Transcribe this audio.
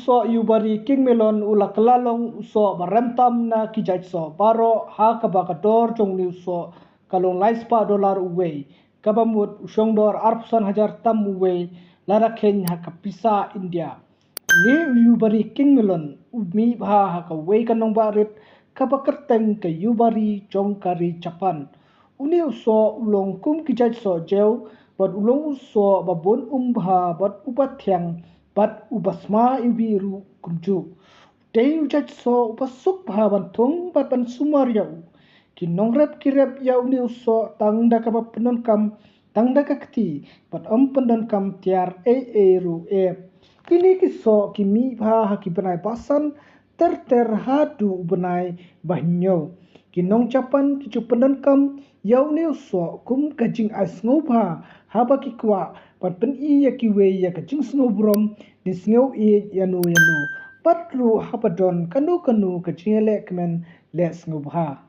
so yubari king melon ulaklalong so baramtam na kijaj so baro ha kabakador jong liu so kalong laispa dolar uwe kabamut usongdor arpusan hajar tam uwe lara Kenya kapisa India ni yubari king melon umi bha ha ka we kanong barit kabakerteng ke yubari jong kari Japan uni so ulong kum kijaj so jeu bot ulong so babon bha bot upatyang bat ubasma ibiru kunju tei ujat so upasuk bhabantung bat ban sumaryau kinongrep kirep yau ni so tangda ka penon kam tangda ka kti bat penon kam tiar ru kini kiso kimi bha hakibanai pasan ter hadu benai bahnyo kinong Japan kicu penon kam yau ni so kum kajing as ngobha haba kikwa pat pen I yakiwe ya kajing snobrom ni sngow I yanu patru hapadon kanu kajing le kemen le snobha